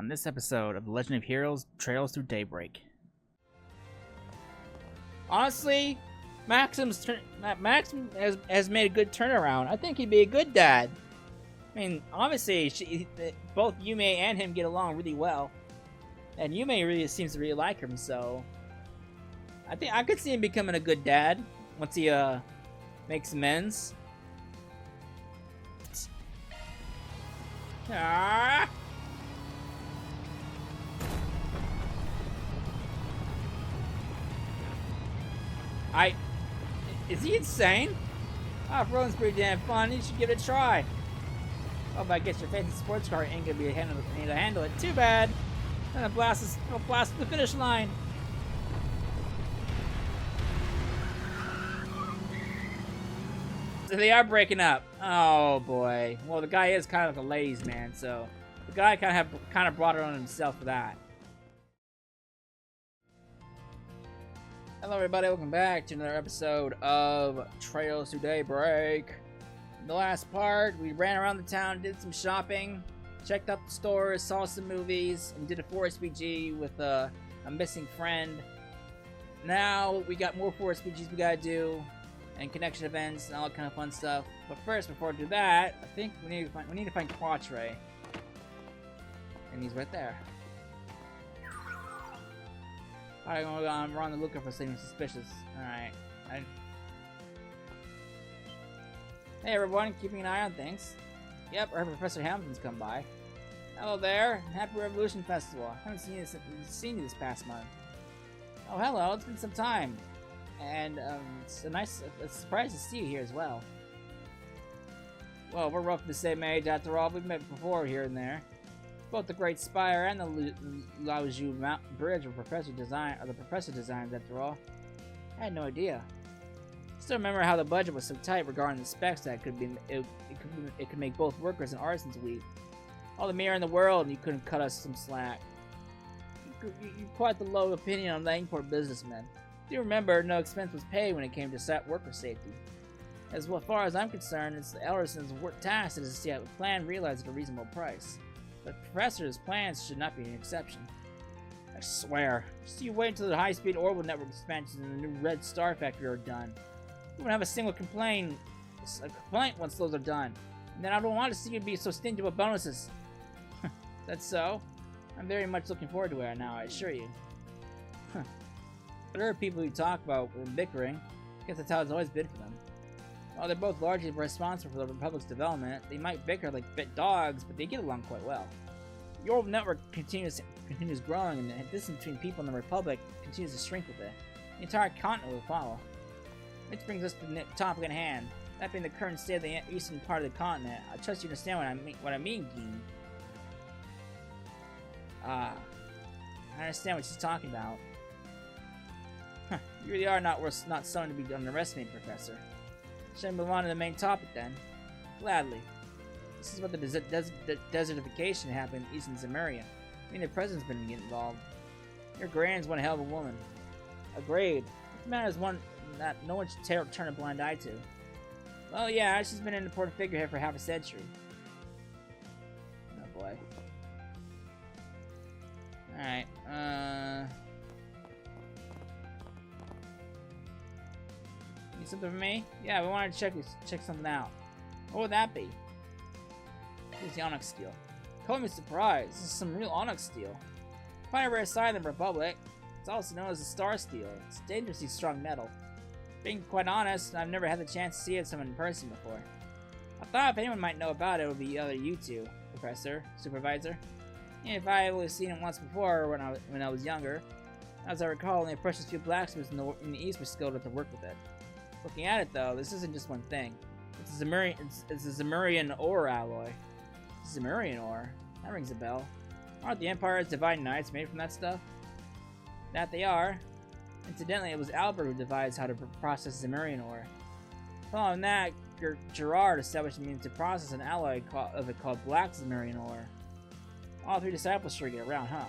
on this episode of The Legend of Heroes Trails Through Daybreak. Honestly, Maxim has made a good turnaround. I think he'd be a good dad. I mean, obviously, both Yume and him get along really well. And Yume really seems to really like him, so... I think I could see him becoming a good dad once he, makes amends. Ah! Is he insane? Off-roading's pretty damn fun. You should give it a try. Oh, but I guess your fancy sports car ain't gonna be able to handle it. Too bad. Then I'll blast the finish line. So they are breaking up. Oh boy. Well, the guy is kind of like a ladies' man, so the guy kind of brought it on himself for that. Hello everybody, welcome back to another episode of Trails Through Daybreak. In the last part, we ran around the town, did some shopping, checked out the stores, saw some movies, and did a forest BG with a missing friend. Now, we got more forest BGs we gotta do, and connection events, and all that kind of fun stuff. But first, before we do that, I think we need to find Quatre. And he's right there. Alright, we're on the lookout for something suspicious. Alright. Hey everyone, keeping an eye on things. Yep, I heard Professor Hamilton's come by. Hello there, Happy Revolution Festival. I haven't seen you this past month. Oh hello, it's been some time. And it's a surprise to see you here as well. Well, we're roughly the same age after all. We've met before here and there. Both the Great Spire and the Laoju Mountain Bridge were the professor designs after all. I had no idea. Still remember how the budget was so tight regarding the specs that it could make both workers and artisans weep. All the mirror in the world, and you couldn't cut us some slack. You quite the low opinion on Langport businessmen. Do you remember no expense was paid when it came to worker safety? As far as I'm concerned, it's the Ellerson's task to see how the plan realized at a reasonable price. But the professor's plans should not be an exception. I swear. Just you wait until the high-speed orbital network expansions and the new Red Star Factory are done. We won't have a single complaint once those are done. And then I don't want to see you be so stingy with bonuses. That's so? I'm very much looking forward to it now, I assure you. There are people who talk about bickering. I guess that's how it's always been for them. While they're both largely responsible for the Republic's development, they might bicker like bit dogs, but they get along quite well. The orbital network continues growing, and the distance between people in the Republic continues to shrink with it. The entire continent will follow. Which brings us to the topic at hand. That being the current state of the eastern part of the continent. I trust you understand what I mean, Gene. I understand what she's talking about. You really are not someone to be underestimated, Professor. Shall we move on to the main topic then? Gladly. This is what the desertification happened in Eastern Zemurian. I mean, the president's been getting involved. Your Gran's one hell of a woman. Agreed. This matter is one that no one should turn a blind eye to. Well, yeah, she's been an important figure here for half a century. Oh boy. Alright, Need something for me? Yeah, we wanted to check something out. What would that be? Here's the Onyx Steel. Totally surprised. This is some real Onyx Steel. Quite a rare sign in the Republic. It's also known as the Star Steel. It's dangerously strong metal. Being quite honest, I've never had the chance to see it in person before. I thought if anyone might know about it, it would be either you two, Professor, Supervisor. And if I had only seen it once before when I was younger. As I recall, only a precious few blacksmiths in the East were skilled enough to work with it. Looking at it though, this isn't just one thing. It's a Zemurian ore alloy. Zemurian ore? That rings a bell. Aren't the Empire's Divine Knights made from that stuff? That they are. Incidentally, it was Albert who devised how to process Zemurian ore. Following that, Gerard established a means to process an alloy called Black Zemurian ore. All three disciples sure get around, huh?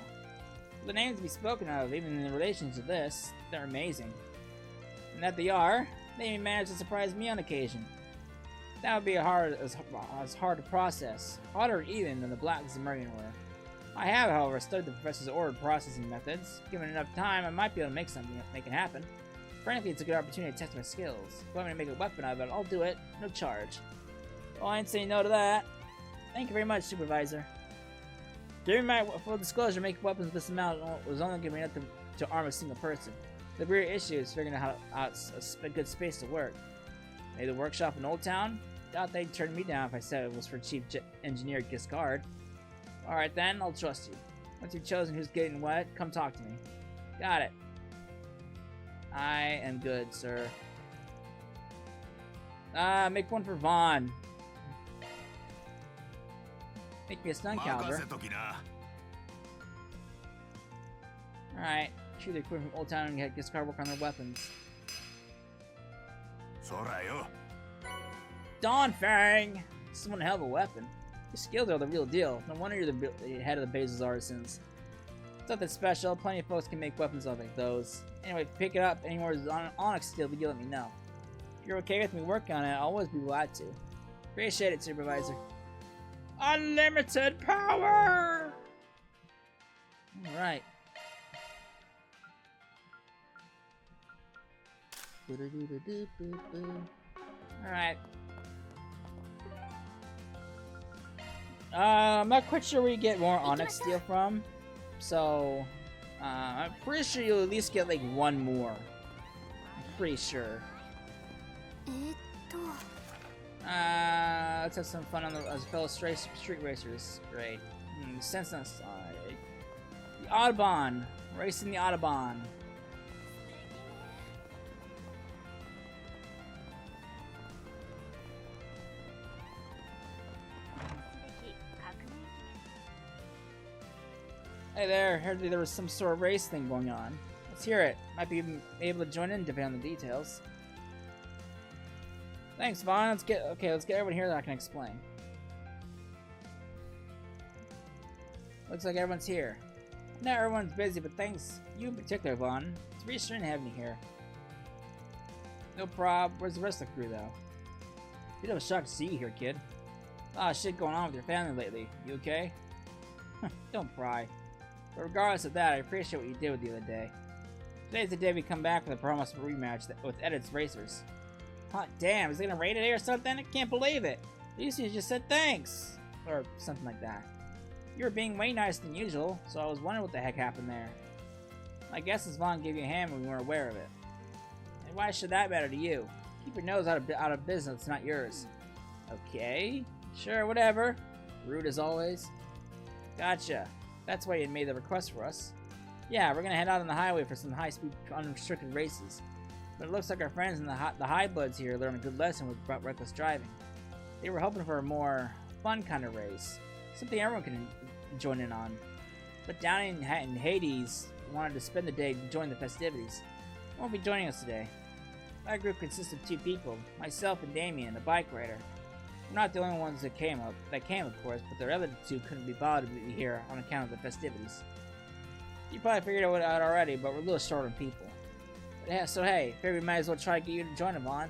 For the names to be spoken of, even in relation to this, they're amazing. And that they are, they even managed to surprise me on occasion. That would be hard to process. Harder even than the Black Zemurian ore. I have, however, studied the professor's ordered processing methods. Given enough time, I might be able to make something, make it happen. Frankly, it's a good opportunity to test my skills. If you want me to make a weapon out of it, I'll do it. No charge. Well, I ain't saying no to that. Thank you very much, Supervisor. During my full disclosure, making weapons of this amount was only giving enough to arm a single person. The real issue is figuring out a good space to work. Maybe the workshop in Old Town? Doubt they'd turn me down if I said it was for Chief Engineer Giscard. Alright then, I'll trust you. Once you've chosen who's getting what, come talk to me. Got it. I am good, sir. Make one for Vaughn. Make me a stun caliber. Alright. Shoot the equipment from Old Town and get Giscard work on their weapons. Dawn Fang! This is one hell of a weapon. Your skills are the real deal. No wonder you're the head of the base's artisans. It's nothing special. Plenty of folks can make weapons like those. Anyway, if you pick it up anymore on Onyx steel, you let me know. If you're okay with me working on it, I'll always be glad to. Appreciate it, Supervisor. Unlimited power! Alright. Alright. I'm not quite sure where you get more Onyx steel from. So, I'm pretty sure you'll at least get like one more. I'm pretty sure. Let's have some fun on as fellow street racers. Great. Sense on side. The Audubon. Racing the Audubon. Hey there, heard there was some sort of race thing going on. Let's hear it. Might be able to join in depending on the details. Thanks, Vaughn. Let's get everyone here that I can explain. Looks like everyone's here. Not everyone's busy, but thanks you in particular, Vaughn. It's reassuring having you here. No prob. Where's the rest of the crew, though? Bit of a shock to see you here, kid. Ah, shit going on with your family lately. You okay? Don't pry. But regardless of that, I appreciate what you did with the other day. Today's the day we come back with a promise of a rematch with Edit's Racers. Hot damn, is it gonna rain today or something? I can't believe it. Lucy just said thanks. Or something like that. You were being way nicer than usual, so I was wondering what the heck happened there. My guess is Vaughn gave you a hand when we weren't aware of it. And why should that matter to you? Keep your nose out of business, it's not yours. Okay, sure, whatever. Rude as always. Gotcha. That's why you made the request for us. Yeah, we're gonna head out on the highway for some high-speed, unrestricted races. But it looks like our friends in the High Bloods here learned a good lesson with reckless driving. They were hoping for a more fun kind of race. Something everyone can join in on. But down in Hades wanted to spend the day to join the festivities. They won't be joining us today. My group consists of 2 people, myself and Damien, a bike rider. We're not the only ones that came, of course, but the other 2 couldn't be bothered to be here on account of the festivities. You probably figured it out already, but we're a little short on people. But yeah, so hey, figure we might as well try to get you to join them on.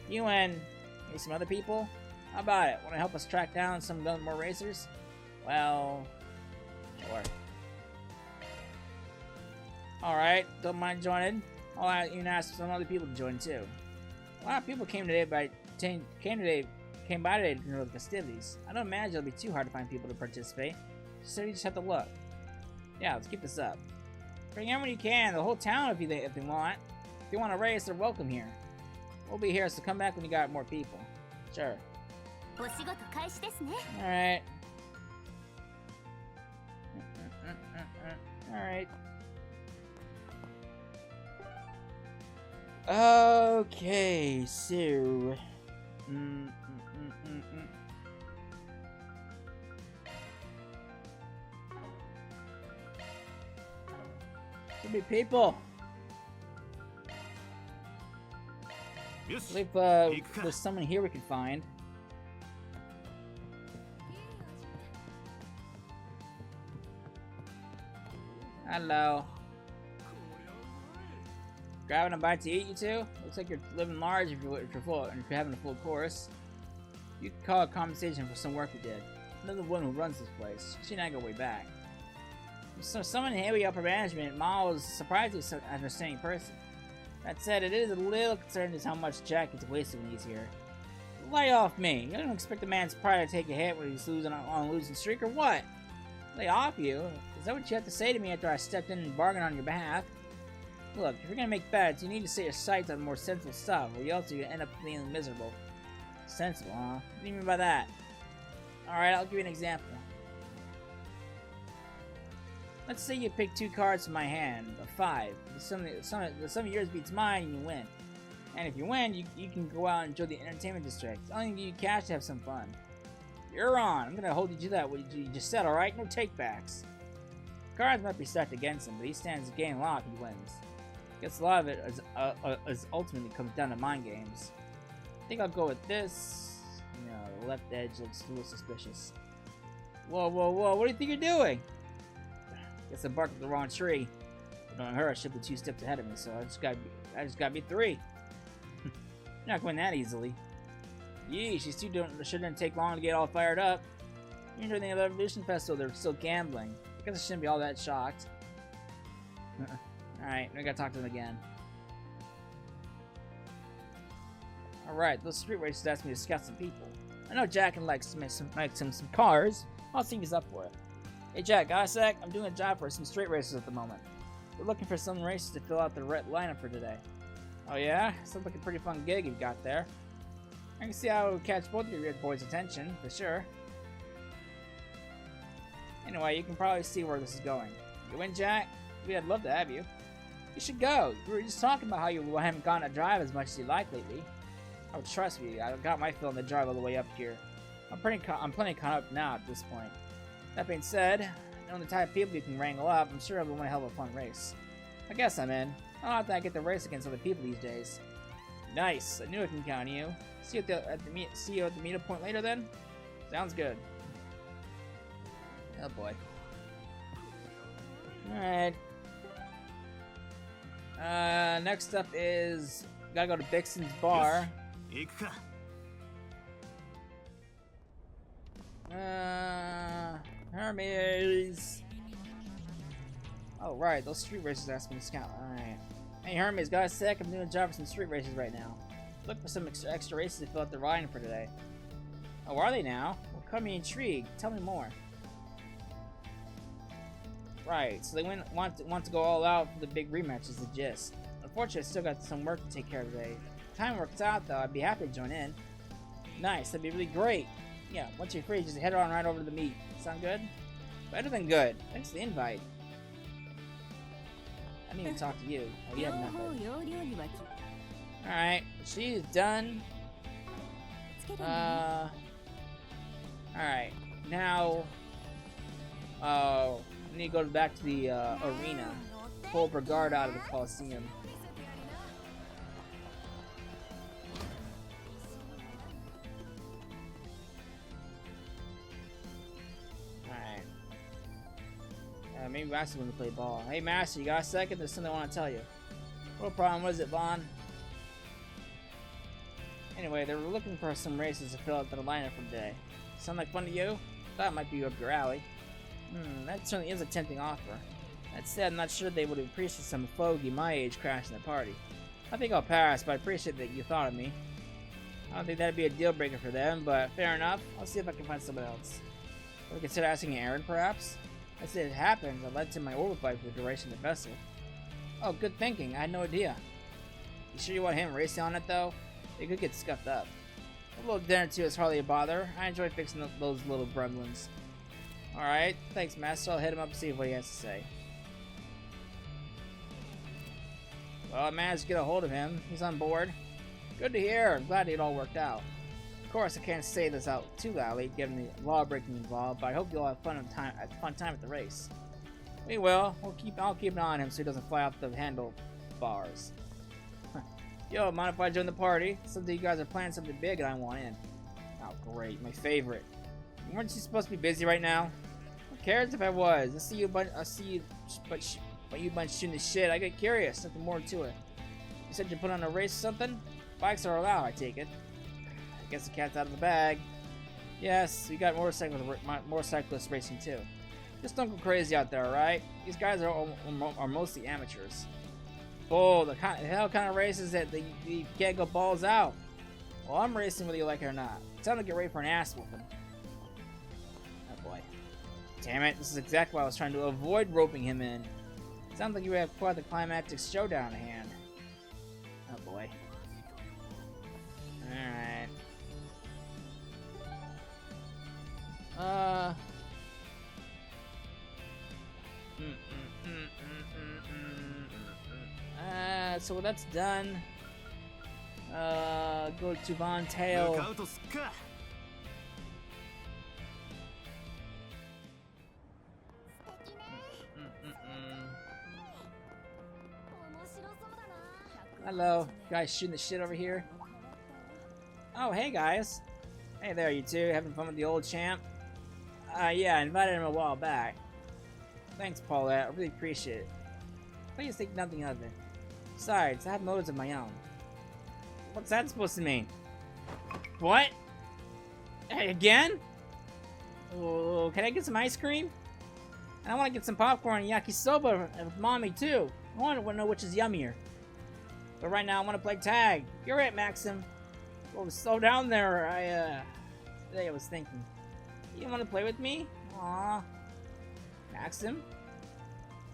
You and maybe some other people? How about it? Want to help us track down some more racers? Well, sure. Alright, don't mind joining. I'll even ask some other people to join too. A lot of people came by today to know the festivities. I don't imagine it'll be too hard to find people to participate. So you just have to look. Yeah, let's keep this up. Bring everyone you can, the whole town if they want. If you want to race, they're welcome here. We'll be here, so come back when you got more people. Sure. Alright. Alright. Okay, so... Too many people. I believe there's someone here we can find. Hello. Grabbing a bite to eat, you two? Looks like you're living large if you're having a full course. You could call a compensation for some work you did. Another woman who runs this place. She and I go way back. So someone heavy upper management, Mao is surprisingly an understanding person. That said, it is a little concerning as how much Jack gets wasted when he's here. Lay off me. You don't expect a man's pride to take a hit when he's losing on a losing streak, or what? Lay off you? Is that what you have to say to me after I stepped in and bargained on your behalf? Look, if you're gonna make bets, you need to set your sights on more sensible stuff, or else you're gonna end up feeling miserable. Sensible, huh? What do you mean by that? Alright, I'll give you an example. Let's say you pick 2 cards from my hand, a 5. The sum of yours beats mine, and you win. And if you win, you can go out and enjoy the entertainment district. I'll only give you cash to have some fun. You're on. I'm gonna hold you to that. What you just said, alright? No takebacks. Cards might be stacked against him, but he stands to gain a lot if he wins. Guess a lot of it is ultimately comes down to mind games. I think I'll go with this. You know, the left edge looks a little suspicious. Whoa, whoa, whoa! What do you think you're doing? Guess I barked up the wrong tree. Knowing her, I should be 2 steps ahead of me, so I just gotta be 3. You're not going that easily. Yeesh, these 2 shouldn't take long to get all fired up. Even during the Evolution Festival, they're still gambling. I guess I shouldn't be all that shocked. Alright, we gotta talk to them again. Alright, those street racers asked me to scout some people. I know Jack can like some cars. I'll see if he's up for it. Hey Jack, got a sec? I'm doing a job for some street racers at the moment. We're looking for some racers to fill out the red lineup for today. Oh yeah? Sounds like a pretty fun gig you've got there. I can see how it would catch both of your red boys' attention, for sure. Anyway, you can probably see where this is going. You in, Jack? I'd love to have you. You should go. We were just talking about how you haven't gone to drive as much as you like lately. Oh, trust me, I got my fill in the drive all the way up here. I'm plenty caught up now at this point. That being said, knowing the type of people you can wrangle up, I'm sure it'll be one hell of a fun race. I guess I'm in. I'll have to get to race against other people these days. Nice. I knew I can count on you. See you at the meetup point later then? Sounds good. Oh boy. Alright. Next up is gotta go to Bixen's bar. Hermes. Oh right, those street racers asked me to scout. Alright. Hey Hermes, got a sec? I'm doing a job for some street races right now. Look for some extra races to fill out the riding for today. Oh, are they now? Well, cut me intrigued. Tell me more. Right, so they want to go all out for the big rematch is the gist. Unfortunately, I still got some work to take care of today. If time works out, though, I'd be happy to join in. Nice, that'd be really great. Yeah, once you're free, just head on right over to the meet. Sound good? Better than good. Thanks for the invite. I didn't even talk to you. Oh, you have nothing. Alright, she's done. Alright, now... I need to go back to the arena. Pull Brigard out of the Coliseum. Alright. Maybe Master's going to play ball. Hey Master, you got a second? There's something I want to tell you. No problem, what is it, Vaughn? Anyway, they were looking for some races to fill out the lineup for today. Sound like fun to you? Thought it might be up your alley. That certainly is a tempting offer. That said, I'm not sure they would appreciate some fogey my age crashing the party. I think I'll pass, but I appreciate that you thought of me. I don't think that'd be a deal breaker for them, but fair enough. I'll see if I can find someone else. Would consider asking Aaron, perhaps? I said it happens. I led to my orbit bike for the duration of the vessel. Oh, good thinking. I had no idea. You sure you want him racing on it, though? It could get scuffed up. A little dinner, too, is hardly a bother. I enjoy fixing those little gremlins. Alright, thanks, Master. I'll hit him up and see what he has to say. Well, I managed to get a hold of him. He's on board. Good to hear. I'm glad it all worked out. Of course, I can't say this out too loudly, given the law breaking involved, but I hope you'll have fun time at the race. We will. I'll keep an eye on him so he doesn't fly off the handlebars. Yo, mind if I join the party? Something you guys are planning something big and I want in. Oh, great. My favorite. Weren't you supposed to be busy right now? Who cares if I was? I see you bunch shooting the shit. I get curious. Nothing more to it. You said you put on a race or something? Bikes are allowed, I take it. I guess the cat's out of the bag. Yes, we got motorcyclist racing too. Just don't go crazy out there, alright? These guys are mostly amateurs. Oh, the hell kind of races that you can't go balls out. Well, I'm racing whether you like it or not. It's time to get ready for an ass whooping. Oh boy. Damn it, this is exactly why I was trying to avoid roping him in. Sounds like you have quite the climactic showdown at hand. Oh boy. Alright. So that's done. Go to Von Tail. Hello, guys shooting the shit over here. Oh, hey guys. Hey there, you two. Having fun with the old champ? Yeah, I invited him a while back. Thanks, Paulette. I really appreciate it. Please think nothing of it. Besides, I have motives of my own. What's that supposed to mean? What? Hey, again? Oh, can I get some ice cream? And I want to get some popcorn and yakisoba with mommy, too. I want to know which is yummier. But right now, I want to play tag. You're right, Maxim. Oh, slow down there. Today I was thinking. You want to play with me? Aw. Maxim?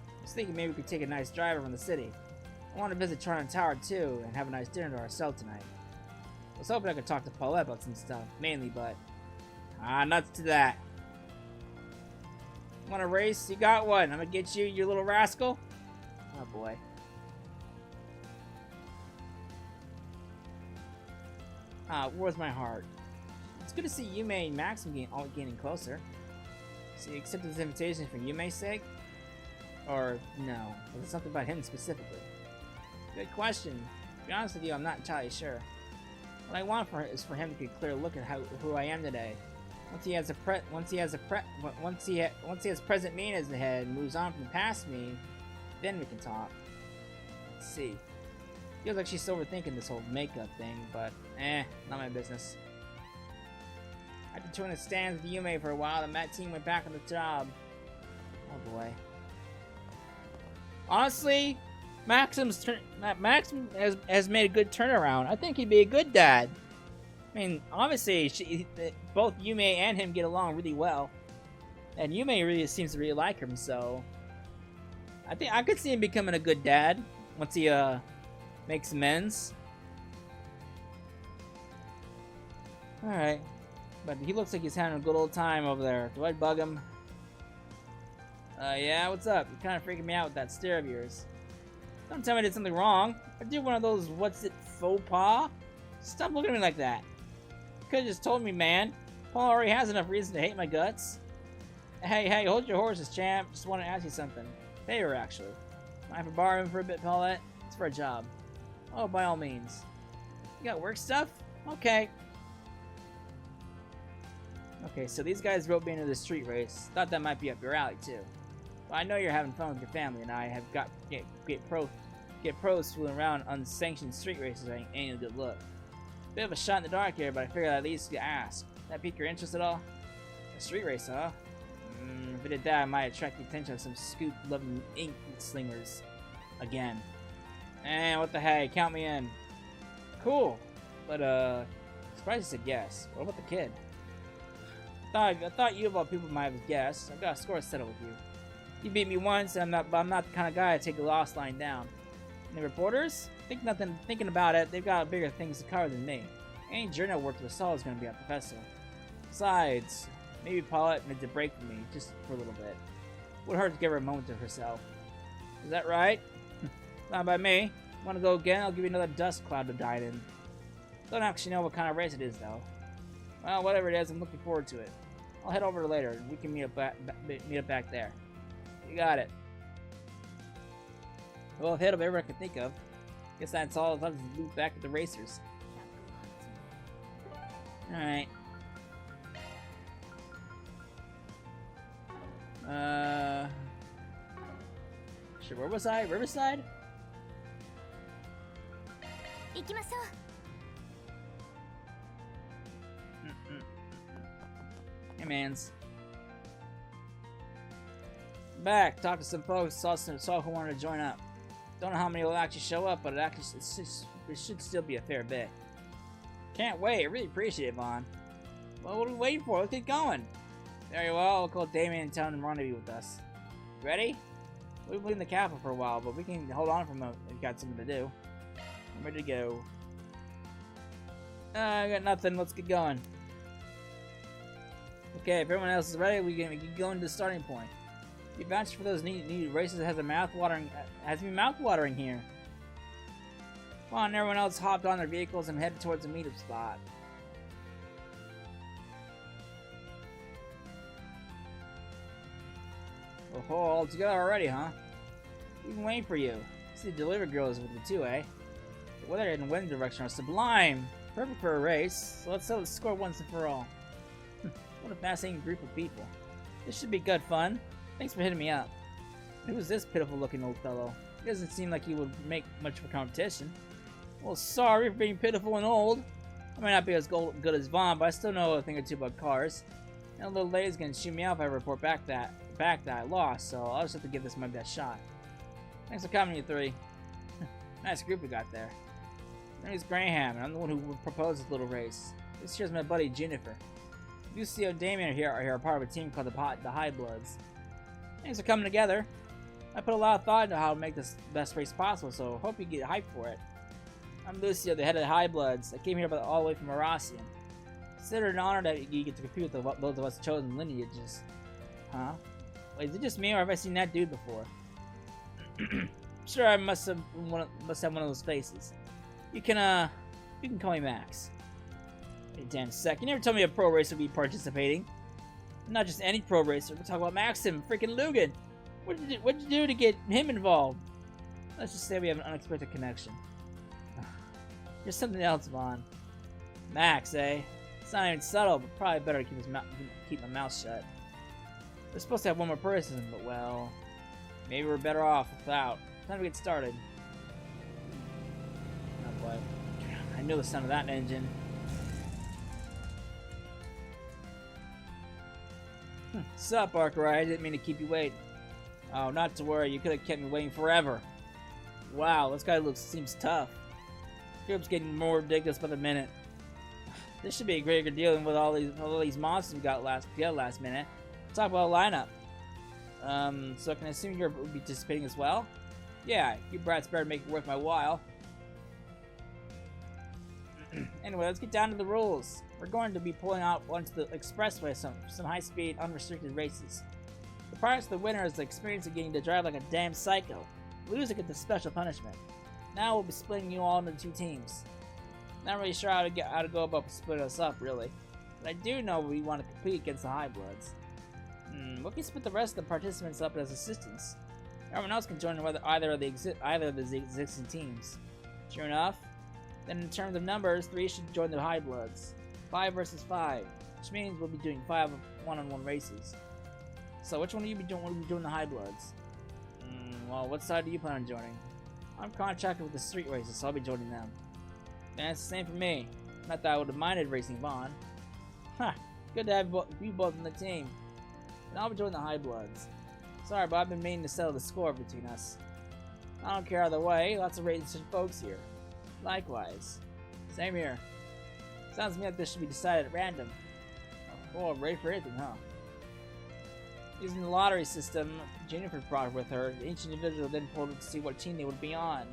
I was thinking maybe we could take a nice drive around the city. I want to visit Charnham Tower too and have a nice dinner to ourselves tonight. I was hoping I could talk to Paulette about some stuff, mainly, but... nuts to that. Want a race? You got one. I'm gonna get you, you little rascal. Oh boy. Where's my heart? It's good to see Yume and Maxim gaining closer. So you accepted this invitation for Yume's sake? Or no? Was it something about him specifically? Good question. To be honest with you, I'm not entirely sure. What I want is for him to get a clear look at who I am today. Once he has present me in his head and moves on from past me, then we can talk. Let's see. Feels like she's overthinking this whole makeup thing, but not my business. After touring the stands with Yume for a while, the Met team went back on the job. Oh boy. Honestly, Maxim has made a good turnaround. I think he'd be a good dad. I mean, obviously, both Yume and him get along really well. And Yume really seems to really like him, so... I think I could see him becoming a good dad once he, makes amends. Alright. But he looks like he's having a good old time over there. Do I bug him? Yeah, what's up? You're kind of freaking me out with that stare of yours. Don't tell me I did something wrong. I did one of those what's it faux pas? Stop looking at me like that. You could've just told me, man. Paul already has enough reason to hate my guts. Hey, hold your horses, champ. Just want to ask you something. Favor, actually. Mind if I borrow him for a bit, Paulette? It's for a job. Oh, by all means. You got work stuff? Okay. Okay, so these guys roped me into the street race. Thought that might be up your alley, too. Well, I know you're having fun with your family, and I have got get pros fooling around unsanctioned street races ain't a good look. Bit of a shot in the dark here, but I figured I'd at least ask. That pique your interest at all? A street race, huh? If it did that, I might attract the attention of some scoop-loving ink slingers. Again. And what the heck? Count me in. Cool. But, surprised you said yes. What about the kid? I thought you of all people might have guessed. I've got a score settled with you. You beat me once, and I'm not the kind of guy to take a loss lying down. And the reporters? Thinking about it, they've got bigger things to cover than me. Any journal worth of a salt is going to be a professor. Besides, maybe Paulette made a break for me, just for a little bit. Would hurt to give her a moment to herself. Is that right? Not by me. Want to go again? I'll give you another dust cloud to dine in. Don't actually know what kind of race it is, though. Well, whatever it is, I'm looking forward to it. I'll head over later, and we can meet up back there. You got it. Well, I've hit up everyone I can think of. Guess that's all. I'll just loop back with the racers. Alright. Sure, where was I? Riverside? Hey, mans. back, talked to some folks, saw who wanted to join up. Don't know how many will actually show up, but it should still be a fair bit. Can't wait. I really appreciate it, Vaughn. Well, what are we waiting for? Let's get going. Very well. I'll call Damien and tell him to rendezvous with us. Ready? We've been in the capital for a while, but we can hold on for a moment. We've got something to do. I'm ready to go. I got nothing. Let's get going. Okay, if everyone else is ready, we can go into the starting point. The advantage for those needed races has been mouth-watering here. Come on, everyone else hopped on their vehicles and headed towards the meetup spot. Oh, all together already, huh? We've been waiting for you. See, the delivery girl is with you too, eh? The weather and wind direction are sublime. Perfect for a race. So let's settle the score once and for all. What a fascinating group of people. This should be good fun. Thanks for hitting me up. Who is this pitiful-looking old fellow? He doesn't seem like he would make much for competition. Well, sorry for being pitiful and old. I might not be as good as Vaughn, but I still know a thing or two about cars. And a little lady's gonna shoot me out if I report back that I lost, so I'll just have to give this my best shot. Thanks for coming, you three. Nice group we got there. My name's Graham, and I'm the one who proposed this little race. This here's my buddy Jennifer. Lucio and Damien are part of a team called the High Bloods. Things are coming together. I put a lot of thought into how to make this the best race possible, so hope you get hyped for it. I'm Lucio, the head of the High Bloods. I came here all the way from Aracian. Consider it an honor that you get to compete with those of us chosen lineages. Huh? Wait, is it just me, or have I seen that dude before? Sure, I must have one of those faces. You can call me Max. Wait a damn sec. You never told me a pro racer would be participating. Not just any pro racer. We're talking about Maxim, freaking Lugan. What'd you do to get him involved? Let's just say we have an unexpected connection. There's something else, Vaughn. Max, eh? It's not even subtle, but probably better to keep my mouth shut. We're supposed to have one more person, but well, maybe we're better off without. Time to get started. Oh boy. I know the sound of that engine. Sup, Archery? I didn't mean to keep you waiting. Oh, not to worry. You could have kept me waiting forever. Wow, this guy seems tough. This group's getting more ridiculous by the minute. This should be a great dealing with all these monsters we got last minute. Talk about a lineup. So I can assume you'll be participating as well? Yeah, you brats better make it worth my while. Anyway, let's get down to the rules. We're going to be pulling out onto the expressway some high-speed, unrestricted races. The prize to the winner is the experience of getting to drive like a damn psycho. Loser gets the special punishment. Now we'll be splitting you all into two teams. Not really sure how to go about splitting us up, really. But I do know we want to compete against the High Bloods. We can split the rest of the participants up as assistants. Everyone else can join either of the existing teams. Sure enough, then in terms of numbers, 3 should join the High Bloods. 5 versus 5, which means we'll be doing 5 one-on-one races. So which one will you be doing? Will you be doing the High Bloods? Well, what side do you plan on joining? I'm contracted with the street races, so I'll be joining them. And it's the same for me. Not that I would have minded racing Vaughn. Ha! Good to have you both on the team. And I'll be joining the High Bloods. Sorry, but I've been meaning to settle the score between us. I don't care either way. Lots of racing folks here. Likewise. Same here. Sounds to me like this should be decided at random. Oh, ready for anything, huh? Using the lottery system, Jennifer brought with her. Each individual then pulled to see what team they would be on.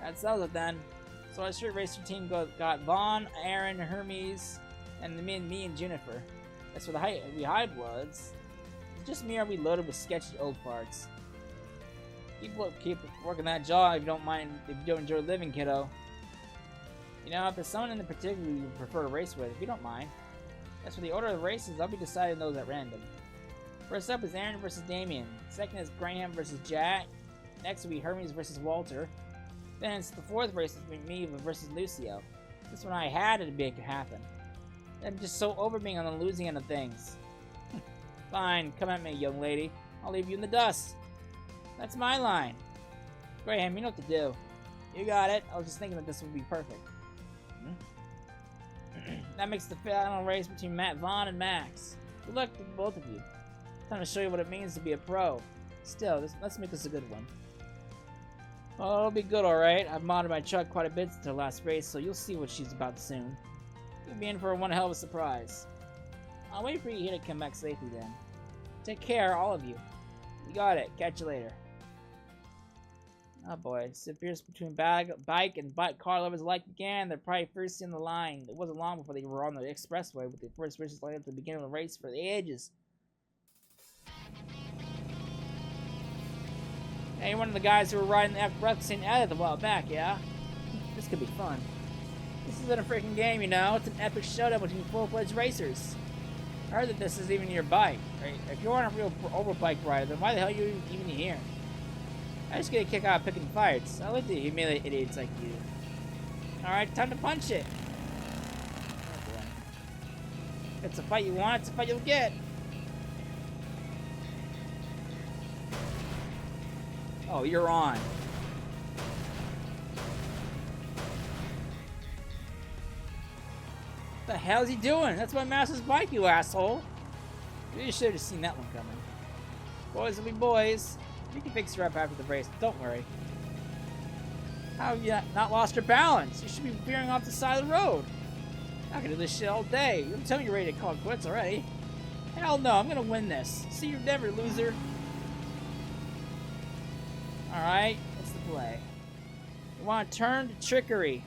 That settles it then. So our street racer team got Vaughn, Aaron, Hermes, and me and Jennifer. As for the High Bloods, it's just me or we loaded with sketchy old farts. Keep working that jaw if you don't enjoy living, kiddo. You know, if there's someone in particular you prefer to race with, if you don't mind. As for the order of the races, I'll be deciding those at random. First up is Aaron versus Damien. Second is Graham versus Jack. Next will be Hermes versus Walter. Then it's the fourth race between me versus Lucio. This one I had to make it happen. I'm just so over being on the losing end of things. Fine, come at me, young lady. I'll leave you in the dust. That's my line. Graham, you know what to do. You got it. I was just thinking that this would be perfect. That makes the final race between Vaughn and Max. Good luck to both of you. Time to show you what it means to be a pro. Still, let's make this a good one. Well, it'll be good, alright. I've modded my truck quite a bit since our last race, so you'll see what she's about soon. You'll be in for one hell of a surprise. I'll wait for you here to come back safely then. Take care, all of you. You got it. Catch you later. Oh boy, it appears between bike and car lovers alike began. They're probably first in the line. It wasn't long before they were on the expressway with the first races lined up at the beginning of the race for the ages. Hey, one of the guys who were riding the F-Breath St. Edith a while back, yeah? This could be fun. This isn't a freaking game, you know? It's an epic showdown between full-fledged racers. I heard that this is even your bike, right? If you aren't a real overbike rider, then why the hell are you even here? I just get a kick out of picking fights. I like to humiliate idiots like you. Alright, time to punch it. Oh boy. If it's a fight you want, it's a fight you'll get. Oh, you're on. What the hell is he doing? That's my master's bike, you asshole. You should have seen that one coming. Boys will be boys. You can fix her up after the race. Don't worry. How have you not lost your balance? You should be veering off the side of the road. I can do this shit all day. You tell me you're ready to call it quits already. Hell no, I'm gonna win this. See you never, loser. Alright, what's the play? You want to turn to trickery.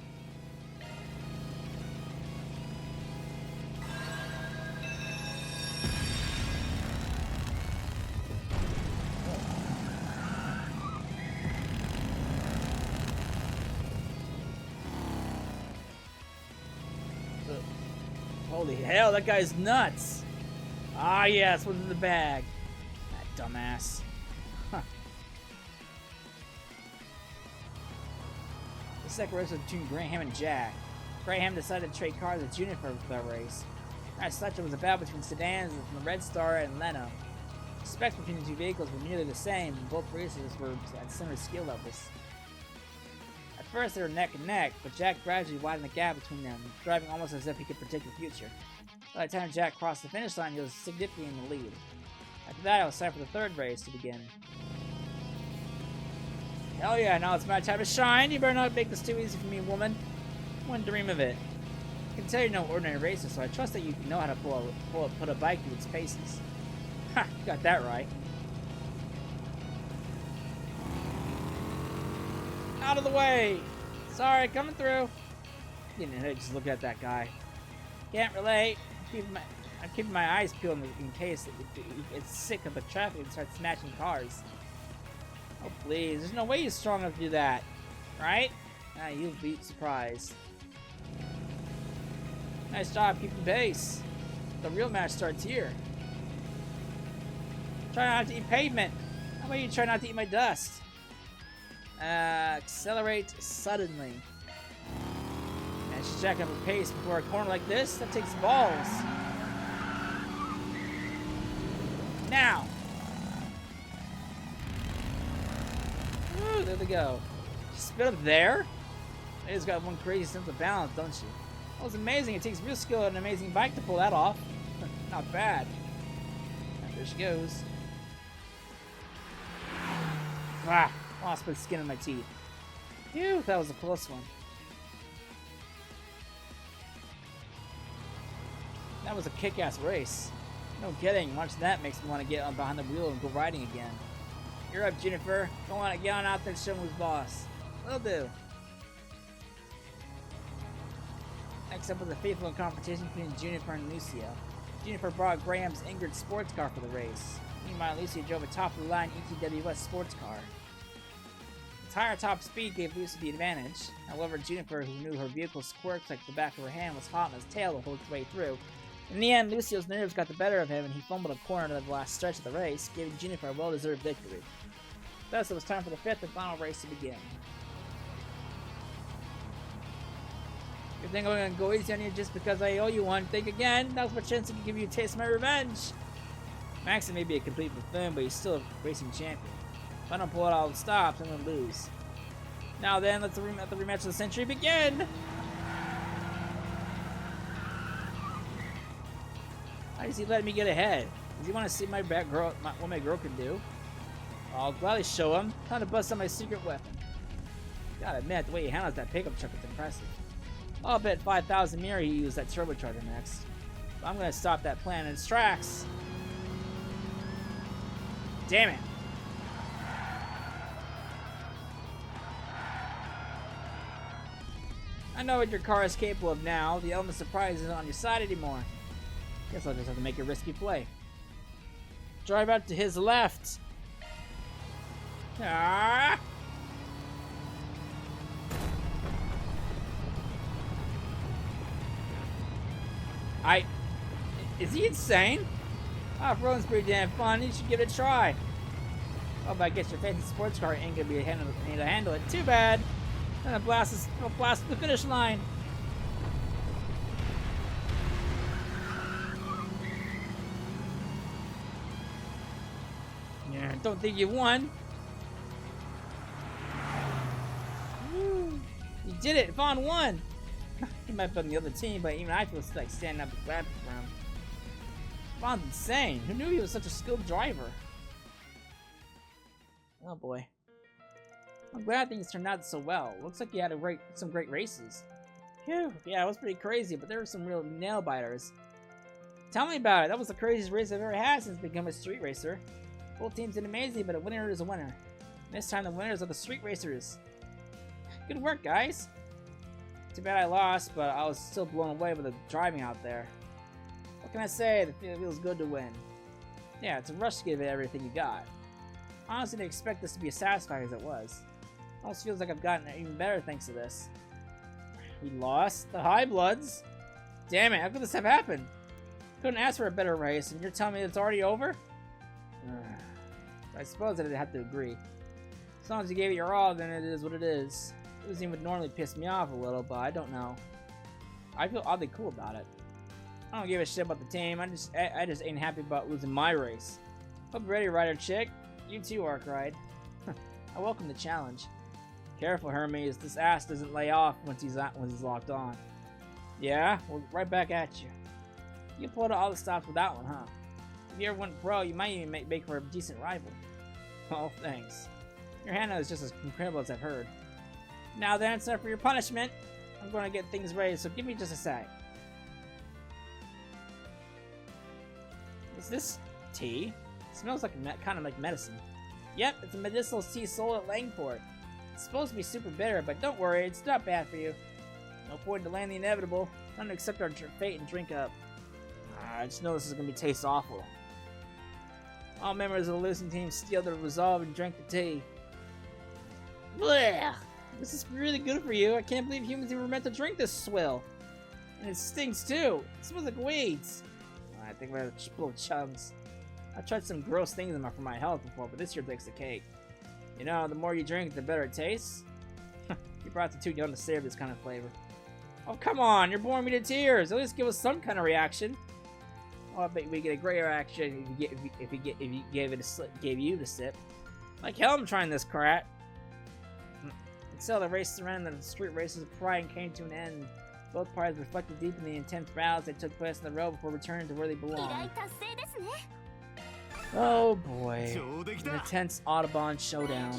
Holy hell, that guy's nuts! Ah yes, what's in the bag? That dumbass. Huh. The second race was between Graham and Jack. Graham decided to trade cars with Juniper for that race. As such, it was a battle between sedans from the Red Star and Leno. The specs between the two vehicles were nearly the same, and both races were at similar skill levels. At first, they were neck and neck, but Jack gradually widened the gap between them, driving almost as if he could predict the future. By the time Jack crossed the finish line, he was significantly in the lead. After that, it was time for the third race to begin. Hell yeah, now it's my time to shine! You better not make this too easy for me, woman. I wouldn't dream of it. I can tell you're no ordinary racer, so I trust that you know how to put a bike through its paces. Ha! You got that right. Out of the way! Sorry, coming through. Getting hit just looking at that guy. Can't relate. I'm keeping my eyes peeled in case it's sick of the traffic and starts smashing cars. Oh please, there's no way he's strong enough to do that, right? Ah, you'll be surprised. Nice job keeping pace. The real match starts here. Try not to eat pavement. How about you try not to eat my dust? Accelerate suddenly. And she's jacking up her pace before a corner like this. That takes balls. Now. Woo, there they go. She spit up there. She just got one crazy sense of balance, don't she? That was amazing. It takes real skill and an amazing bike to pull that off. Not bad. And there she goes. Ah, lost my skin in my teeth. Phew, that was a close one. That was a kick-ass race. No kidding, watching that makes me want to get on behind the wheel and go riding again. You're up, Jennifer. Go on, get on out there and show who's boss. Will do. Next up was a faithful competition between Juniper and Lucio. Juniper brought Graham's Ingrid sports car for the race. Meanwhile, Lucio drove a top-of-the-line ETWS sports car. Its higher top speed gave Lucio the advantage. However, Juniper, who knew her vehicle's quirks like the back of her hand, was hot on his tail the whole way through. In the end, Lucio's nerves got the better of him and he fumbled a corner to the last stretch of the race, giving Juniper a well-deserved victory. Thus, it was time for the fifth and final race to begin. You think I'm gonna go easy on you just because I owe you one? Think again. That was my chance to give you a taste of my revenge. Maxon may be a complete buffoon, but he's still a racing champion. If I don't pull out all the stops, I'm gonna lose. Now then, let the rematch of the century begin. Why is he letting me get ahead? Does he want to see my bad girl, what my girl can do? I'll gladly show him. Time to bust out my secret weapon. Gotta admit, the way he handles that pickup truck is impressive. I'll bet 5,000 mirror he used that turbocharger next. But I'm gonna stop that plan in its tracks. Damn it. I know what your car is capable of now. The element of surprise isn't on your side anymore. Guess I'll just have to make a risky play. Drive out to his left. Ah! Is he insane? Off-roading's pretty damn fun. You should give it a try. Oh, but I guess your fancy sports car ain't gonna be able to handle it. Too bad. Then I'll blast the finish line. Yeah, don't think you won. Woo. You did it. Vaughn won. He might be on the other team, but even I feel like standing up and grabbing for him. Vaughn's insane. Who knew he was such a skilled driver? Oh boy. I'm glad things turned out so well. Looks like you had some great races. Phew. Yeah, it was pretty crazy, but there were some real nail biters. Tell me about it. That was the craziest race I've ever had since becoming a street racer. Both teams did amazing, but a winner is a winner. And this time the winners are the street racers. Good work, guys. Too bad I lost, but I was still blown away with the driving out there. What can I say? It feels good to win. Yeah, it's a rush to give it everything you got. I honestly didn't expect this to be as satisfying as it was. It almost feels like I've gotten even better thanks to this. We lost? The High Bloods? Damn it, how could this have happened? Couldn't ask for a better race, and you're telling me it's already over? I suppose I'd have to agree. As long as you gave it your all, then it is what it is. Losing would normally piss me off a little, but I don't know. I feel oddly cool about it. I don't give a shit about the team. I just ain't happy about losing my race. Hope you're ready, Rider Chick. You too, Arkride. I welcome the challenge. Careful, Hermes. This ass doesn't lay off once he's locked on. Yeah? Well, right back at you. You pulled out all the stops with that one, huh? If you ever went pro, you might even make for a decent rival. Oh, thanks. Your handle is just as incredible as I've heard. Now then, it's time for your punishment. I'm going to get things ready, so give me just a sec. Is this tea? It smells like kind of like medicine. Yep, it's a medicinal tea sold at Langport. It's supposed to be super bitter, but don't worry, it's not bad for you. No point in delaying the inevitable. Time to accept our fate and drink up. I just know this is going to taste awful. All members of the losing team steal their resolve and drink the tea. Blech! This is really good for you. I can't believe humans even were meant to drink this swill. And it stinks too. It smells like weeds. I think we're little chums. I've tried some gross things for my health before, but this here takes the cake. You know, the more you drink, the better it tastes. You brought the too young to savor this kind of flavor. Oh, come on. You're boring me to tears. At least give us some kind of reaction. Oh, I bet we get a great reaction if you gave you the sip. Like hell, I'm trying this crap. Until the race surrounding the street races of pride came to an end. Both parties reflected deep in the intense battles that took place on the road before returning to where they belong. Oh boy. An intense Audubon showdown.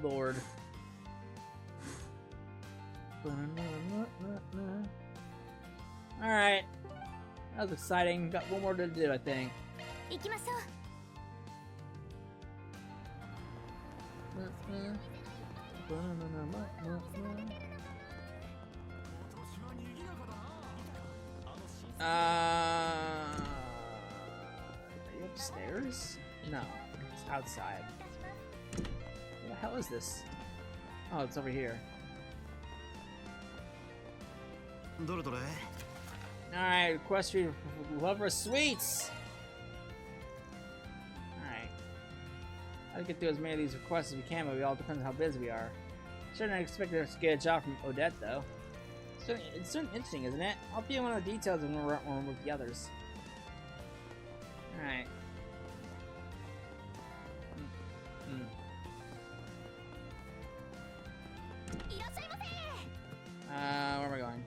Lord. Alright. That was exciting. Got one more to do, I think. Are you upstairs? No, it's outside. What the hell is this? Oh, it's over here. Alright, request for your lover of sweets! Alright. I'll get through as many of these requests as we can, but it all depends on how busy we are. Sure didn't expect us to get a job from Odette, though. It's certainly interesting, isn't it? I'll be in one of the details when we're with the others. Alright. Where am I going?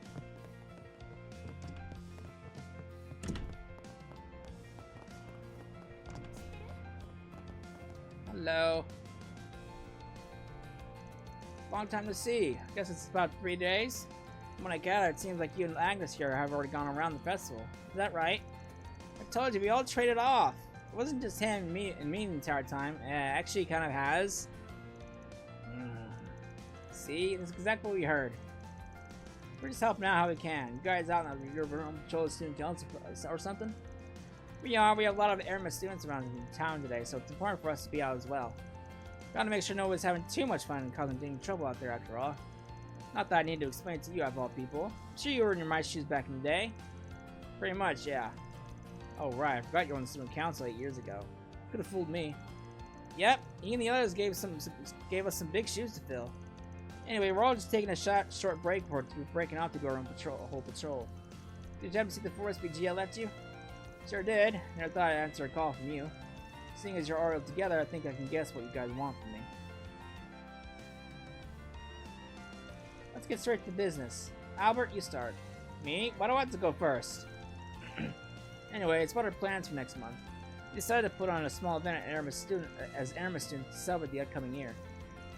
Hello. Long time to see. I guess it's about 3 days. From what I gather, it seems like you and Agnes here have already gone around the festival. Is that right? I told you, we all traded off. It wasn't just him and me the entire time. Actually, he kind of has. See? That's exactly what we heard. We're just helping out how we can. You guys out on your room patrol student council or something? We are. We have a lot of Airma students around in town today, so it's important for us to be out as well. Gotta make sure nobody's having too much fun and causing any trouble out there after all. Not that I need to explain it to you, of all people. I'm sure you were in my shoes back in the day. Pretty much, yeah. Oh, right. I forgot you were on the student council 8 years ago. Could have fooled me. Yep. He and the others gave us some big shoes to fill. Anyway, we're all just taking a short break before breaking off to go around a whole patrol. Did you happen to see the forest BG I left you? Sure did. Never thought I'd answer a call from you. Seeing as you're all together, I think I can guess what you guys want from me. Let's get straight to business. Albert, you start. Me? Why do I have to go first? Anyway, it's what our plans for next month. We decided to put on a small event at Airma students to celebrate the upcoming year.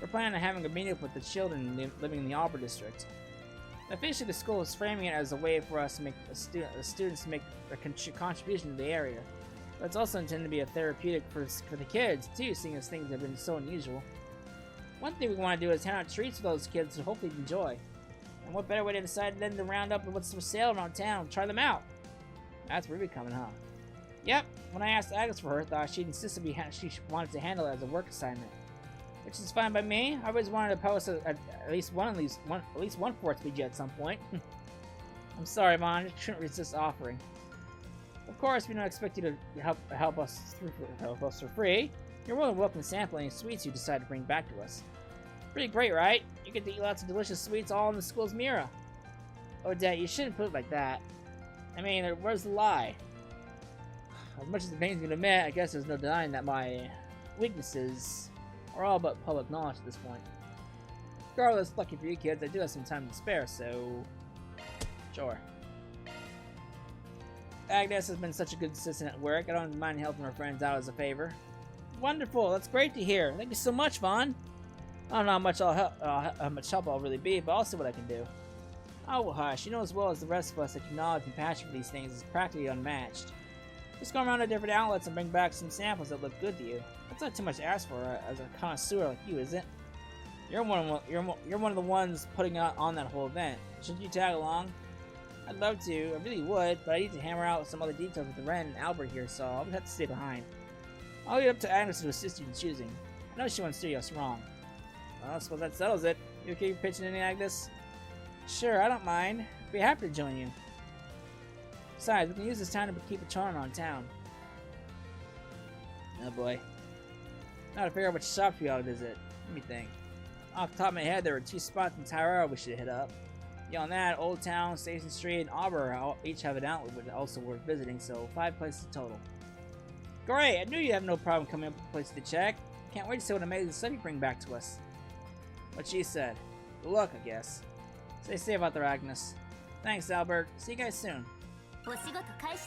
We're planning on having a meetup with the children living in the Auburn district. Officially, the school is framing it as a way for us to make students to make a contribution to the area. But it's also intended to be a therapeutic for the kids, too, seeing as things have been so unusual. One thing we want to do is hand out treats for those kids to hopefully enjoy. And what better way to decide than to round up what's for sale around town and try them out? That's where we're coming, huh? Yep, when I asked Agnes for her, thought she insisted she wanted to handle it as a work assignment. Which is fine by me. I always wanted to post at least one 4th BG at some point. I'm sorry, Mom, I just couldn't resist offering. Of course, we don't expect you to help us for free. You're more than welcome to sample any sweets you decide to bring back to us. Pretty great, right? You get to eat lots of delicious sweets all in the school's mirror. Oh, Dad, you shouldn't put it like that. I mean, where's the lie? As much as it pains me to admit, I guess there's no denying that my weaknesses are all but public knowledge at this point. Regardless, lucky for you kids, I do have some time to spare, so... Sure. Agnes has been such a good assistant at work. I don't mind helping her friends out as a favor. Wonderful, that's great to hear. Thank you so much, Vaughn. I don't know how much help I'll really be, but I'll see what I can do. Oh, hush. You know as well as the rest of us that your knowledge and passion for these things is practically unmatched. Just go around to different outlets and bring back some samples that look good to you. That's not too much to ask for as a connoisseur like you, is it? You're one of the ones putting on that whole event. Shouldn't you tag along? I'd love to. I really would, but I need to hammer out some other details with Ren and Albert here, so I'll have to stay behind. I'll leave it up to Agnes to assist you in choosing. I know she won't steer us wrong. Well, I suppose that settles it. You okay pitching in, Agnes? Sure, I don't mind. I'd be happy to join you. Besides, we can use this time to keep patrolling around town. Oh boy. Now to figure out which shops we ought to visit. Let me think. Off the top of my head, there are 2 spots in Tyrell we should hit up. Beyond that, Old Town, Station Street, and Auburn each have an outlet which also worth visiting, so 5 places total. Great! I knew you'd have no problem coming up with places to check. Can't wait to see what amazing stuff you bring back to us. What she said. Good luck, I guess. Stay safe out there, Agnes. Thanks, Albert. See you guys soon. For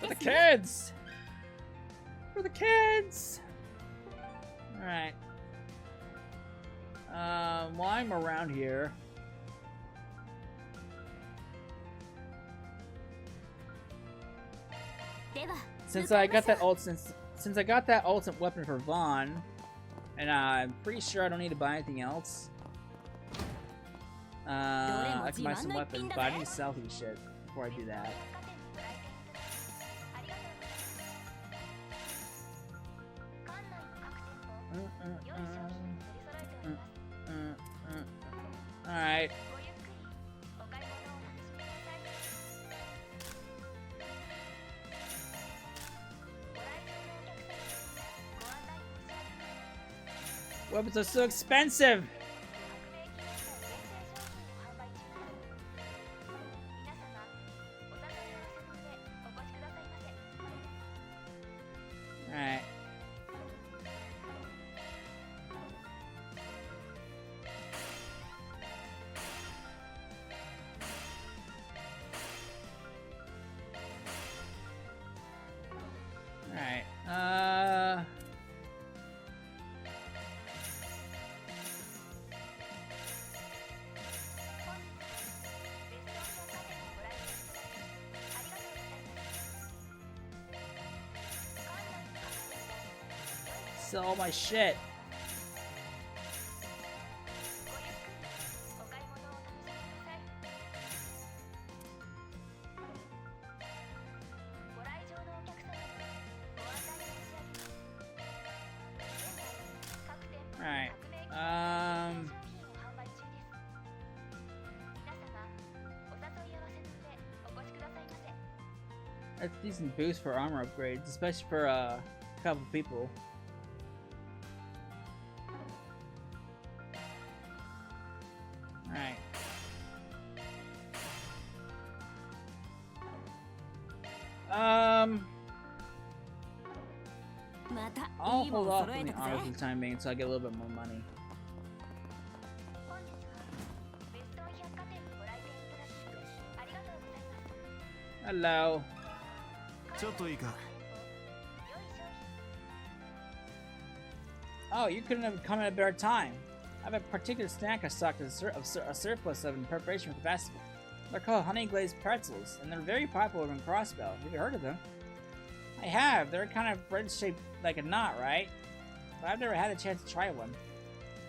the kids! For the kids! Alright. While I'm around here... Since I got that ultimate weapon for Vaughn, and I'm pretty sure I don't need to buy anything else. I can buy some weapons, but I need to sell these shit before I do that. Alright. Weapons are so expensive! Alright. Alright, Sell all my shit. Alright. That's a decent boost for armor upgrades, especially for a couple people. Alright. I'll hold off on the armor for the time being until I get a little bit more money. Hello. Oh, you couldn't have come at a better time. I have a particular snack I stocked a surplus of in preparation for the festival. They're called honey glazed pretzels, and they're very popular in Crossbell. Have you heard of them? I have. They're kind of bread shaped like a knot, right? But I've never had a chance to try one.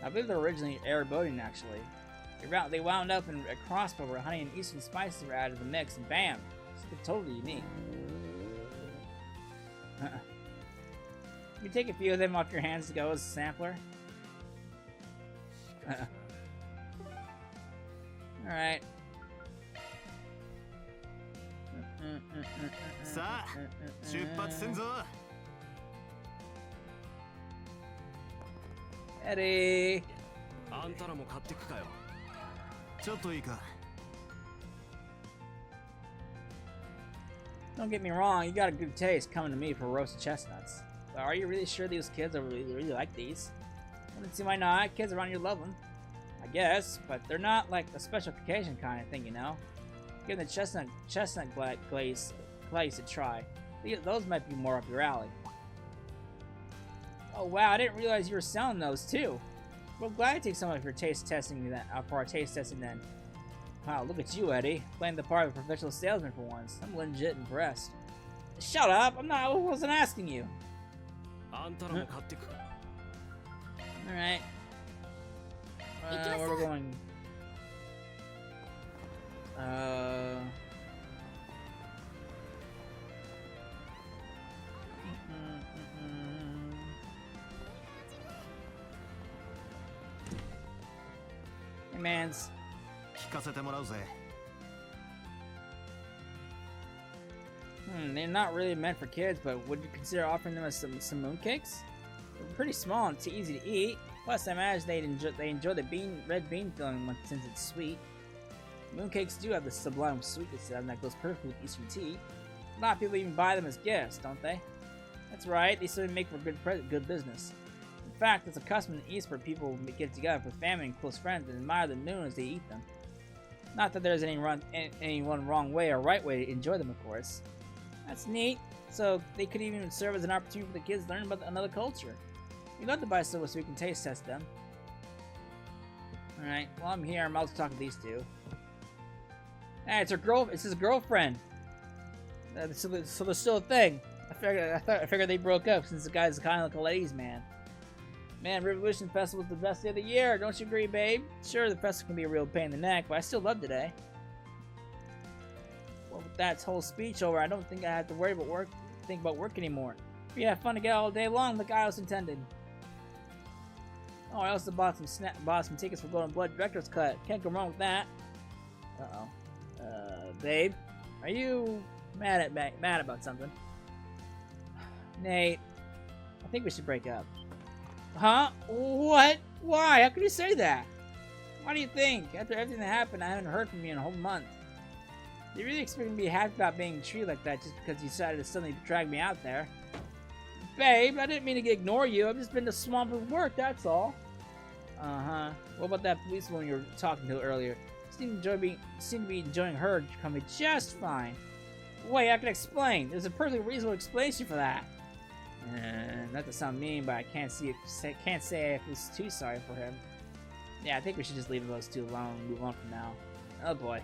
I believe they're originally Erebodian, actually. They wound up in a Crossbell where honey and eastern spices were added to the mix, and bam! It's totally unique. You take a few of them off your hands to go as a sampler. Alright. Eddie! Don't get me wrong, you got a good taste coming to me for roasted chestnuts. But are you really sure these kids are really like these? I don't see why not. Kids around here love them. I guess, but they're not like a special occasion kind of thing, you know? Give the chestnut glaze a try. Those might be more up your alley. Oh wow, I didn't realize you were selling those too. Well, glad to take some of your taste testing for our taste testing then. Wow, look at you, Eddie, playing the part of a professional salesman for once. I'm legit impressed. Shut up! I wasn't asking you. Alright. Where are we going? Hey, mans. They're not really meant for kids, but would you consider offering them as some mooncakes? They're pretty small and too easy to eat. Plus, I imagine they enjoy the red bean filling since it's sweet. Mooncakes do have the sublime sweetness to them that goes perfectly with Eastern tea. A lot of people even buy them as gifts, don't they? That's right, they certainly make for good business. In fact, it's a custom in the East where people get together with family and close friends and admire the moon as they eat them. Not that there's any one wrong way or right way to enjoy them, of course. That's neat. So they could even serve as an opportunity for the kids to learn about another culture. We'd love to buy some so we can taste test them. Alright, while I'm here, I'm also talking to these two. Hey, it's his girlfriend. So there's still a thing. I figured they broke up since the guy's kind of like a ladies' man. Man, Revolution Festival's the best day of the year. Don't you agree, babe? Sure, the festival can be a real pain in the neck, but I still love today. Well, with that whole speech over, I don't think I have to worry about think about work anymore. We have fun together all day long, like I was intended. Oh, I also bought some tickets for Golden Blood Director's Cut. Can't go wrong with that. Uh-oh. Babe, are you mad about something? Nate, I think we should break up. Huh? What? Why? How could you say that? What do you think? After everything that happened, I haven't heard from you in a whole month. Do you really expect me to be happy about being treated like that just because you decided to suddenly drag me out there? Babe, I didn't mean to ignore you. I've just been to swamp with work, that's all. Uh-huh. What about that policewoman you were talking to earlier? Seemed to be enjoying her company just fine. Wait, I can explain. There's a perfectly reasonable explanation for that. Not to sound mean, but I can't say I feel too sorry for him. Yeah, I think we should just leave those two alone and move on from now. Oh boy.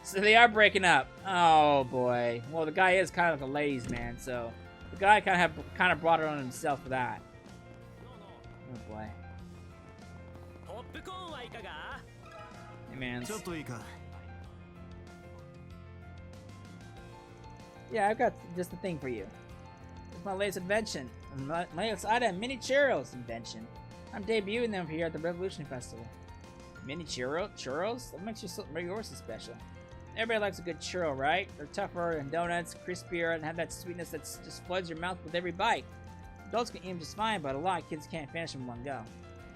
So they are breaking up. Oh boy. Well, the guy is kind of like a ladies' man, so the guy kind of brought it on himself for that. Hey, man. Yeah, I've got just the thing for you. It's my latest invention. My latest item, mini churros invention. I'm debuting them here at the Revolution Festival. Mini churros? What makes yours so special? Everybody likes a good churro, right? They're tougher than donuts, crispier, and have that sweetness that just floods your mouth with every bite. Adults can eat them just fine, but a lot of kids can't finish them in one go.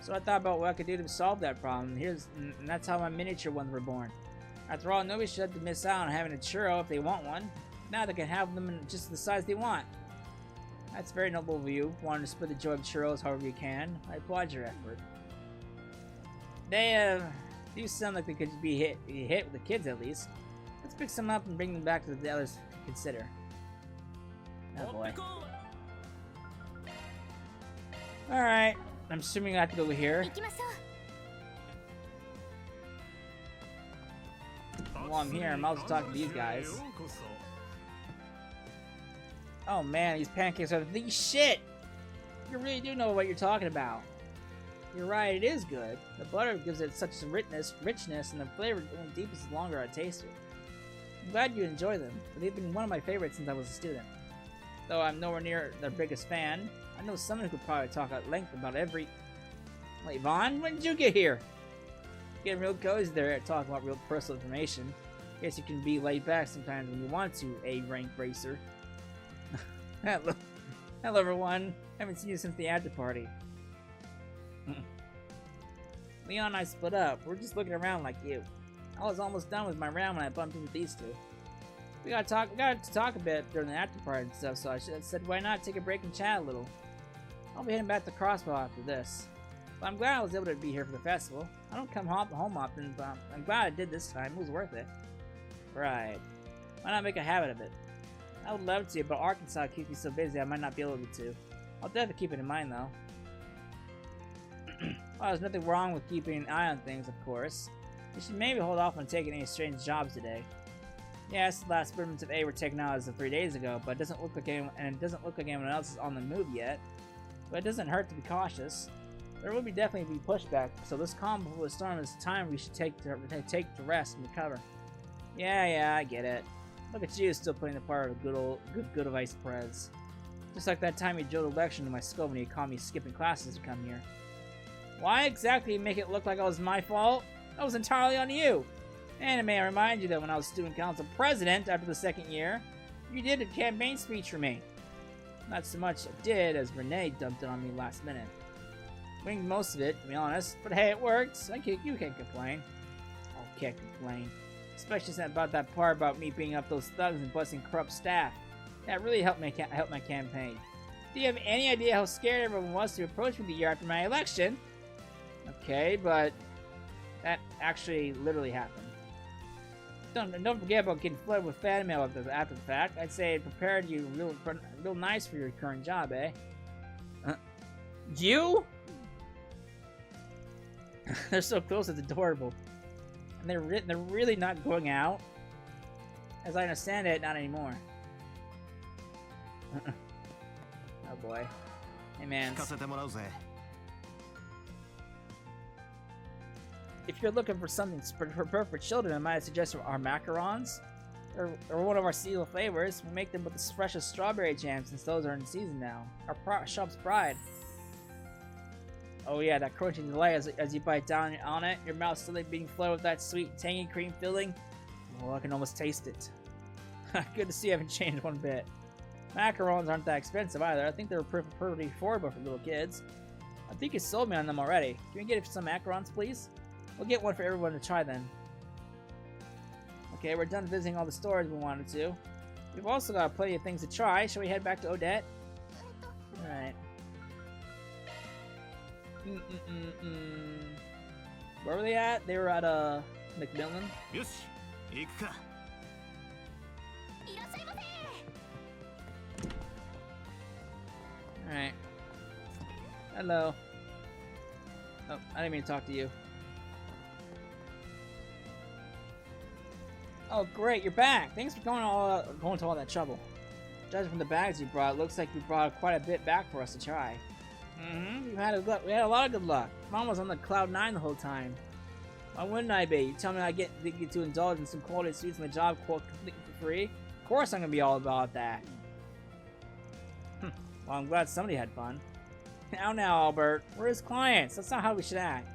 So I thought about what I could do to solve that problem. And that's how my miniature ones were born. After all, nobody should have to miss out on having a churro if they want one. Now they can have them in just the size they want. That's very noble of you, wanting to spread the joy of churros however you can. I applaud your effort. They do sound like they could be hit with the kids at least. Let's pick some up and bring them back to the others to consider. Oh boy. Alright, I'm assuming I have to go over here. While I'm here, I'm also talking to these guys. Oh man, these pancakes are the shit! You really do know what you're talking about. You're right, it is good. The butter gives it such richness, and the flavor only deepens the longer I taste it. I'm glad you enjoy them. They've been one of my favorites since I was a student. Though I'm nowhere near their biggest fan, I know someone who could probably talk at length about every... Wait, Vaughn? When did you get here? Getting real cozy there talking about real personal information. Guess you can be laid back sometimes when you want to, rank racer. Hello everyone. Haven't seen you since the after party. Leon and I split up. We're just looking around like you. I was almost done with my round when I bumped into these two. We got to talk a bit during the after party and stuff, so I said why not take a break and chat a little. I'll be heading back to Crossbow after this. But I'm glad I was able to be here for the festival. I don't come home often, but I'm glad I did this time. It was worth it. Right. Why not make a habit of it? I would love to, but Arkansas keeps me so busy I might not be able to. I'll definitely keep it in mind, though. Well, there's nothing wrong with keeping an eye on things, of course. You should maybe hold off on taking any strange jobs today. Yes, the last experiments of A were taken out as of 3 days ago, but it doesn't look like anyone else is on the move yet. But it doesn't hurt to be cautious. There will definitely be pushback, so this calm before the storm is the time we should take to rest and recover. Yeah, I get it. Look at you, still playing the part of good Vice Prez. Just like that time you drilled a lecture into my skull when you caught me skipping classes to come here. Why exactly make it look like it was my fault? That was entirely on you. And may I remind you that when I was student council president after the second year, you did a campaign speech for me. Not so much I did as Renee dumped it on me last minute. Winged most of it, to be honest, but hey, it worked. You can't complain. I can't complain. Especially about that part about me beating up those thugs and busting corrupt staff. That really helped my campaign. Do you have any idea how scared everyone was to approach me the year after my election? Okay, but that actually literally happened. Don't forget about getting flooded with fan mail after the fact. I'd say it prepared you real nice for your current job, eh? You? They're so close, it's adorable. And they're really not going out. As I understand it, not anymore. Oh boy. Hey man. If you're looking for something for children, I might suggest our macarons. They're one of our seasonal flavors. We make them with the freshest strawberry jam since those are in season now. Our shop's pride. Oh yeah, that crunching delight as you bite down on it, your mouth still being flooded with that sweet, tangy cream filling. Oh, I can almost taste it. Good to see you haven't changed one bit. Macarons aren't that expensive either. I think they're pretty affordable for little kids. I think you sold me on them already. Can we get some macarons, please? We'll get one for everyone to try then. Okay, we're done visiting all the stores we wanted to. We've also got plenty of things to try. Shall we head back to Odette? Alright. Where were they at? They were at McMillan. Alright. Hello. Oh, I didn't mean to talk to you. Oh great, you're back! Thanks for going to all that trouble. Judging from the bags you brought, it looks like you brought quite a bit back for us to try. We had a lot of good luck. Mom was on the cloud 9 the whole time. Why wouldn't I be? You tell me I get to indulge in some quality suits and my job completely for free? Of course I'm gonna be all about that. Well, I'm glad somebody had fun. Now, Albert. We're his clients. That's not how we should act.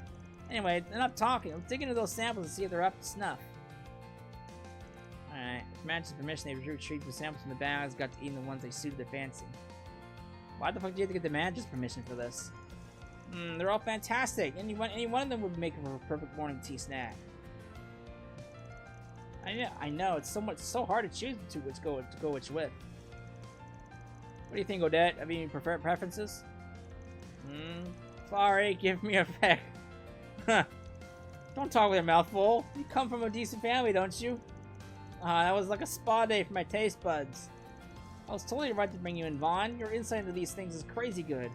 Anyway, enough talking. Let's dig into those samples and see if they're up to snuff. Alright. With Manch's permission, they retrieved the samples from the bags, got to eat the ones they suited their fancy. Why the fuck do you have to get the manager's permission for this? They're all fantastic. Any one of them would make for a perfect morning tea snack. I know. It's so hard to choose which go which with. What do you think, Odette? Have you any preferences? Sorry, give me a peck. Don't talk with your mouth full. You come from a decent family, don't you? That was like a spa day for my taste buds. I was totally right to bring you in, Vaughn. Your insight into these things is crazy good.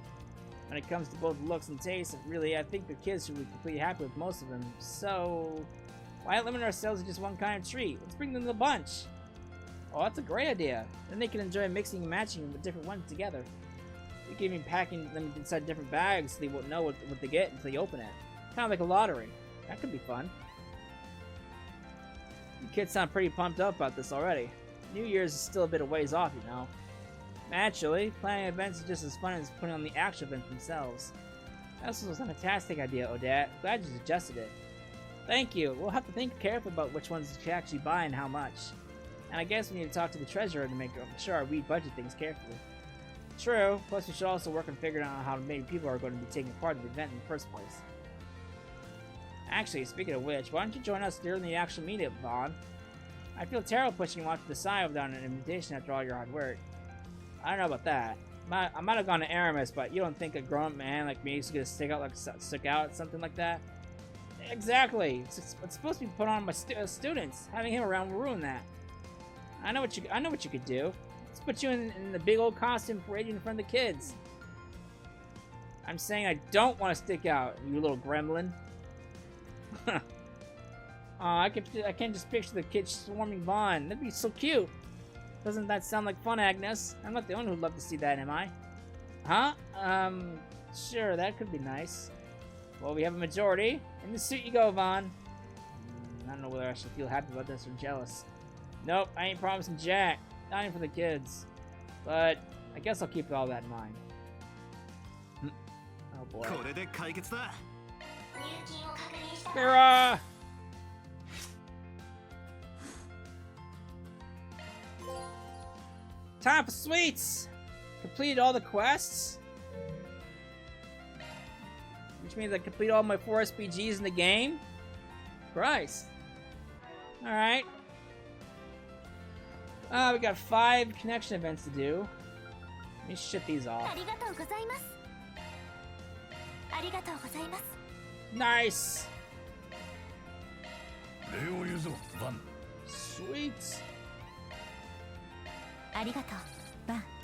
When it comes to both looks and taste, really, I think the kids should be completely happy with most of them. So, why limit ourselves to just one kind of treat? Let's bring them to the bunch. Oh, that's a great idea. Then they can enjoy mixing and matching with different ones together. We can even packing them inside different bags so they won't know what they get until they open it. Kind of like a lottery. That could be fun. You kids sound pretty pumped up about this already. New Year's is still a bit of ways off, you know. Naturally, planning events is just as fun as putting on the actual events themselves. This was a fantastic idea, Odette. Glad you suggested it. Thank you. We'll have to think carefully about which ones to actually buy and how much. And I guess we need to talk to the treasurer to make sure we budget things carefully. True. Plus, we should also work on figuring out how many people are going to be taking part in the event in the first place. Actually, speaking of which, why don't you join us during the actual meetup, Vaughn? I feel terrible pushing you off to the side without an invitation after all your hard work. I don't know about that. I might have gone to Aramis, but you don't think a grown man like me is gonna stick out at something like that? Exactly. It's supposed to be put on by students. Having him around will ruin that. I know what you could do. Let's put you in the big old costume parading in front of the kids. I'm saying I don't want to stick out, you little gremlin. I can just picture the kids swarming Vaughn. That'd be so cute. Doesn't that sound like fun, Agnes? I'm not the only who'd love to see that, am I? Huh? Sure, that could be nice. Well, we have a majority. In the suit you go, Vaughn. I don't know whether I should feel happy about this or jealous. Nope, I ain't promising jack. Not even for the kids. But I guess I'll keep all that in mind. Oh boy. Mira! Time for sweets! Completed all the quests. Which means I complete all my 4 SPGs in the game. Christ. Alright. We got 5 connection events to do. Let me ship these off. Nice! Sweet!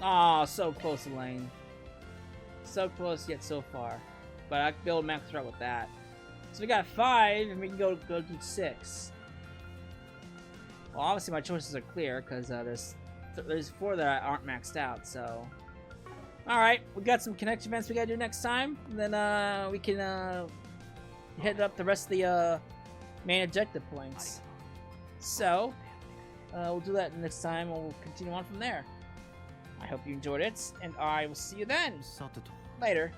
Aw, so close, Elaine. So close yet so far. But I can build max route with that. So we got 5, and we can go do 6. Well, obviously my choices are clear, because there's 4 that aren't maxed out, so... Alright, we got some connection events we gotta do next time. And then we can hit up the rest of the main objective points. So, we'll do that next time, and we'll continue on from there. I hope you enjoyed it, and I will see you then. Later.